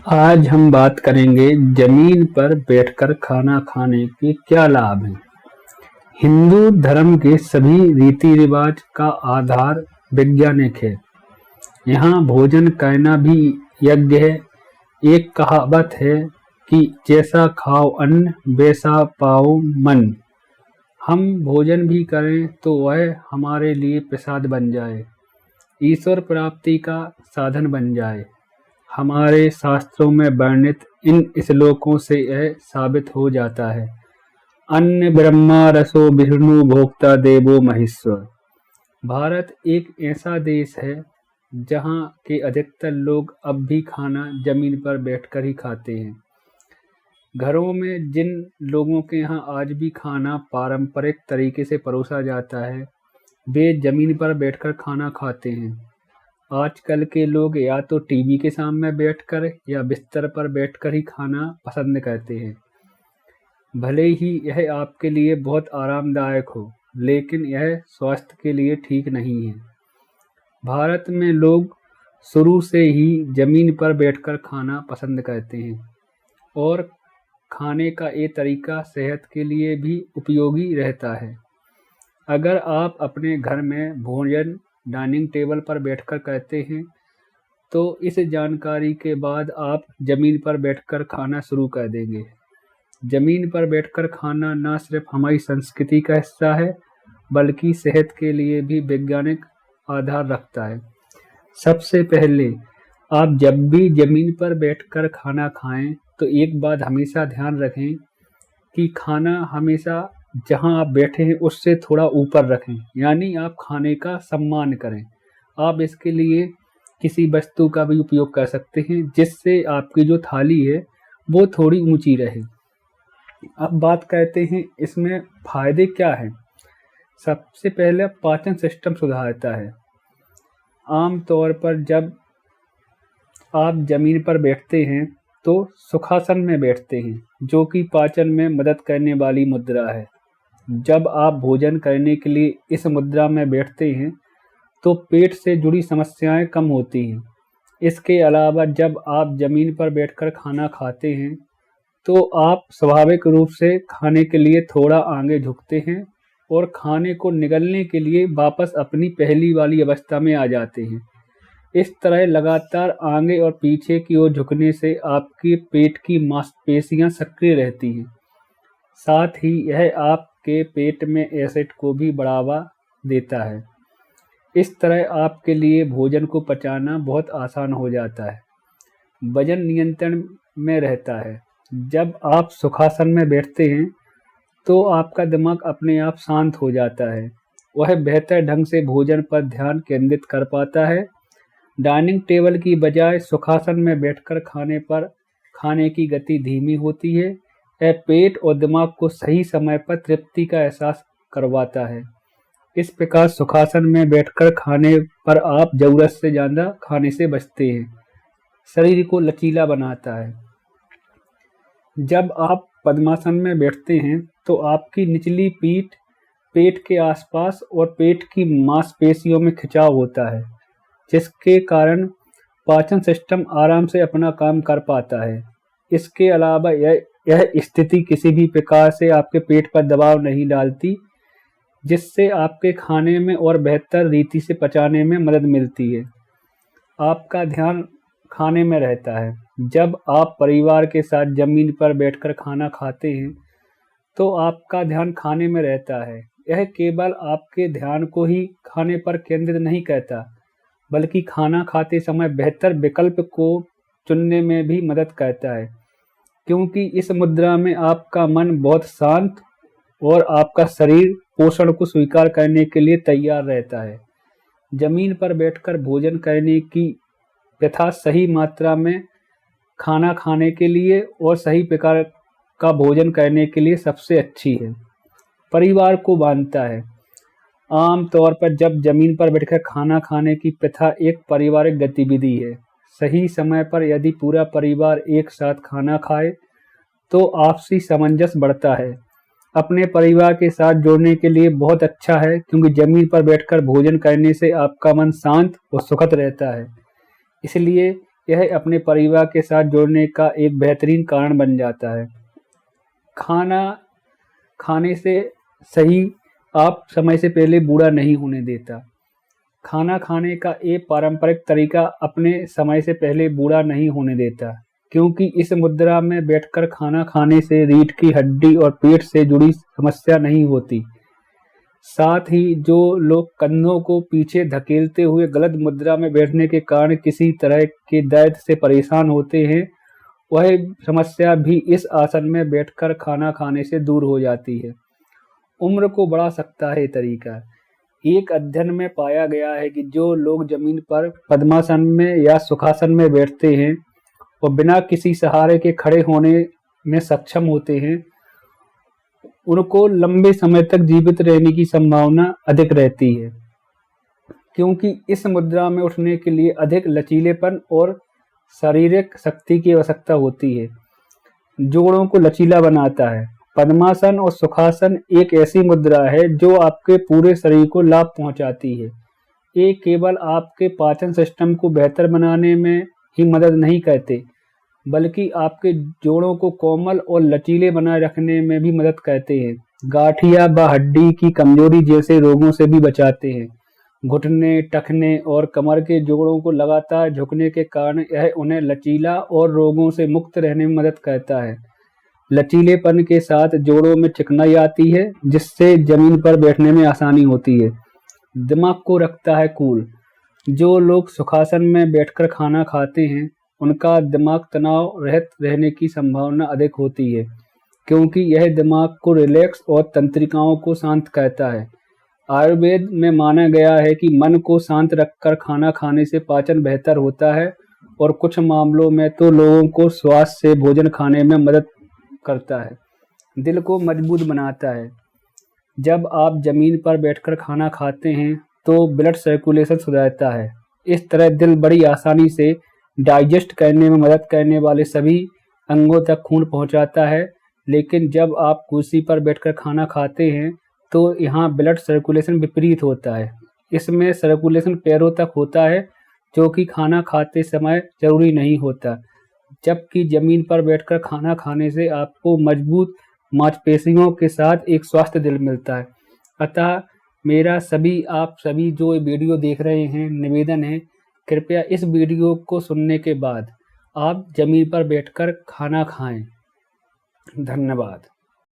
आज हम बात करेंगे जमीन पर बैठकर खाना खाने के क्या लाभ हैं। हिंदू धर्म के सभी रीति रिवाज का आधार वैज्ञानिक है। यहाँ भोजन करना भी यज्ञ है। एक कहावत है कि जैसा खाओ अन्न वैसा पाओ मन। हम भोजन भी करें तो वह हमारे लिए प्रसाद बन जाए, ईश्वर प्राप्ति का साधन बन जाए। हमारे शास्त्रों में वर्णित इन श्लोकों से यह साबित हो जाता है। अन्न ब्रह्मा रसो विष्णु भोक्ता देवो महेश्वर। भारत एक ऐसा देश है जहाँ के अधिकतर लोग अब भी खाना जमीन पर बैठकर ही खाते हैं। घरों में जिन लोगों के यहाँ आज भी खाना पारंपरिक तरीके से परोसा जाता है, वे जमीन पर बैठकर खाना खाते हैं। आजकल के लोग या तो टीवी के सामने बैठकर या बिस्तर पर बैठकर ही खाना पसंद करते हैं। भले ही यह आपके लिए बहुत आरामदायक हो, लेकिन यह स्वास्थ्य के लिए ठीक नहीं है। भारत में लोग शुरू से ही जमीन पर बैठकर खाना पसंद करते हैं और खाने का ये तरीका सेहत के लिए भी उपयोगी रहता है। अगर आप अपने घर में भोजन डाइनिंग टेबल पर बैठकर करते हैं, तो इस जानकारी के बाद आप जमीन पर बैठकर खाना शुरू कर देंगे। जमीन पर बैठकर खाना न सिर्फ हमारी संस्कृति का हिस्सा है, बल्कि सेहत के लिए भी वैज्ञानिक आधार रखता है। सबसे पहले आप जब भी जमीन पर बैठकर खाना खाएं, तो एक बात हमेशा ध्यान रखें कि खाना हमेशा जहां आप बैठे हैं उससे थोड़ा ऊपर रखें, यानी आप खाने का सम्मान करें। आप इसके लिए किसी वस्तु का भी उपयोग कर सकते हैं जिससे आपकी जो थाली है वो थोड़ी ऊंची रहे। अब बात करते हैं इसमें फायदे क्या हैं। सबसे पहले पाचन सिस्टम सुधारता है। आम तौर पर जब आप जमीन पर बैठते हैं तो सुखासन में बैठते हैं, जो कि पाचन में मदद करने वाली मुद्रा है। जब आप भोजन करने के लिए इस मुद्रा में बैठते हैं तो पेट से जुड़ी समस्याएं कम होती हैं। इसके अलावा जब आप जमीन पर बैठकर खाना खाते हैं तो आप स्वाभाविक रूप से खाने के लिए थोड़ा आगे झुकते हैं और खाने को निगलने के लिए वापस अपनी पहली वाली अवस्था में आ जाते हैं। इस तरह लगातार आगे और पीछे की ओर झुकने से आपके पेट की मांसपेशियां सक्रिय रहती हैं। साथ ही यह आपके पेट में एसिड को भी बढ़ावा देता है। इस तरह आपके लिए भोजन को पचाना बहुत आसान हो जाता है। वजन नियंत्रण में रहता है। जब आप सुखासन में बैठते हैं तो आपका दिमाग अपने आप शांत हो जाता है। वह बेहतर ढंग से भोजन पर ध्यान केंद्रित कर पाता है। डाइनिंग टेबल की बजाय सुखासन में बैठकर खाने पर खाने की गति धीमी होती है। यह पेट और दिमाग को सही समय पर तृप्ति का एहसास करवाता है। इस प्रकार सुखासन में बैठकर खाने पर आप जरूरत से ज़्यादा खाने से बचते हैं। शरीर को लचीला बनाता है। जब आप पद्मासन में बैठते हैं तो आपकी निचली पीठ पेट के आसपास और पेट की मांसपेशियों में खिंचाव होता है, जिसके कारण पाचन सिस्टम आराम से अपना काम कर पाता है। इसके अलावा यह स्थिति किसी भी प्रकार से आपके पेट पर दबाव नहीं डालती, जिससे आपके खाने में और बेहतर रीति से पचाने में मदद मिलती है। आपका ध्यान खाने में रहता है। जब आप परिवार के साथ जमीन पर बैठकर खाना खाते हैं तो आपका ध्यान खाने में रहता है। यह केवल आपके ध्यान को ही खाने पर केंद्रित नहीं करता, बल्कि खाना खाते समय बेहतर विकल्प को चुनने में भी मदद करता है, क्योंकि इस मुद्रा में आपका मन बहुत शांत और आपका शरीर पोषण को स्वीकार करने के लिए तैयार रहता है। जमीन पर बैठकर भोजन करने की प्रथा सही मात्रा में खाना खाने के लिए और सही प्रकार का भोजन करने के लिए सबसे अच्छी है। परिवार को बांधता है। आम तौर पर जब जमीन पर बैठकर खाना खाने की प्रथा एक पारिवारिक गतिविधि है। सही समय पर यदि पूरा परिवार एक साथ खाना खाए तो आपसी सामंजस्य बढ़ता है। अपने परिवार के साथ जोड़ने के लिए बहुत अच्छा है, क्योंकि जमीन पर बैठकर भोजन करने से आपका मन शांत और सुखद रहता है। इसलिए यह अपने परिवार के साथ जुड़ने का एक बेहतरीन कारण बन जाता है। खाना खाने से सही आप समय से पहले बूढ़ा नहीं होने देता। खाना खाने का एक पारंपरिक तरीका अपने समय से पहले बूढ़ा नहीं होने देता, क्योंकि इस मुद्रा में बैठकर खाना खाने से रीढ़ की हड्डी और पेट से जुड़ी समस्या नहीं होती। साथ ही जो लोग कंधों को पीछे धकेलते हुए गलत मुद्रा में बैठने के कारण किसी तरह के दर्द से परेशान होते हैं, वह समस्या भी इस आसन में बैठकर खाना खाने से दूर हो जाती है। उम्र को बढ़ा सकता है ये तरीका। एक अध्ययन में पाया गया है कि जो लोग जमीन पर पद्मासन में या सुखासन में बैठते हैं और बिना किसी सहारे के खड़े होने में सक्षम होते हैं, उनको लंबे समय तक जीवित रहने की संभावना अधिक रहती है, क्योंकि इस मुद्रा में उठने के लिए अधिक लचीलेपन और शारीरिक शक्ति की आवश्यकता होती है। जोड़ों को लचीला बनाता है। पद्मासन और सुखासन एक ऐसी मुद्रा है जो आपके पूरे शरीर को लाभ पहुंचाती है। ये केवल आपके पाचन सिस्टम को बेहतर बनाने में ही मदद नहीं करते, बल्कि आपके जोड़ों को कोमल और लचीले बनाए रखने में भी मदद करते हैं। गांठिया व हड्डी की कमजोरी जैसे रोगों से भी बचाते हैं। घुटने, टखने और कमर के जोड़ों को लगातार झुकने के कारण यह उन्हें लचीला और रोगों से मुक्त रहने में मदद करता है। लचीलेपन के साथ जोड़ों में चिकनाई आती है, जिससे जमीन पर बैठने में आसानी होती है। दिमाग को रखता है कूल। जो लोग सुखासन में बैठकर खाना खाते हैं, उनका दिमाग तनाव रहित रहने की संभावना अधिक होती है, क्योंकि यह दिमाग को रिलैक्स और तंत्रिकाओं को शांत करता है। आयुर्वेद में माना गया है कि मन को शांत रखकर खाना खाने से पाचन बेहतर होता है और कुछ मामलों में तो लोगों को स्वाद से भोजन खाने में मदद करता है। दिल को मजबूत बनाता है। जब आप जमीन पर बैठकर खाना खाते हैं तो ब्लड सर्कुलेशन सुधरता है। इस तरह दिल बड़ी आसानी से डाइजेस्ट करने में मदद करने वाले सभी अंगों तक खून पहुंचाता है। लेकिन जब आप कुर्सी पर बैठकर खाना खाते हैं तो यहाँ ब्लड सर्कुलेशन विपरीत होता है। इसमें सर्कुलेशन पैरों तक होता है, जो कि खाना खाते समय जरूरी नहीं होता। जबकि जमीन पर बैठकर खाना खाने से आपको मजबूत मांसपेशियों के साथ एक स्वस्थ दिल मिलता है। अतः मेरा आप सभी जो वीडियो देख रहे हैं, निवेदन है, कृपया इस वीडियो को सुनने के बाद आप जमीन पर बैठकर खाना खाएं। धन्यवाद।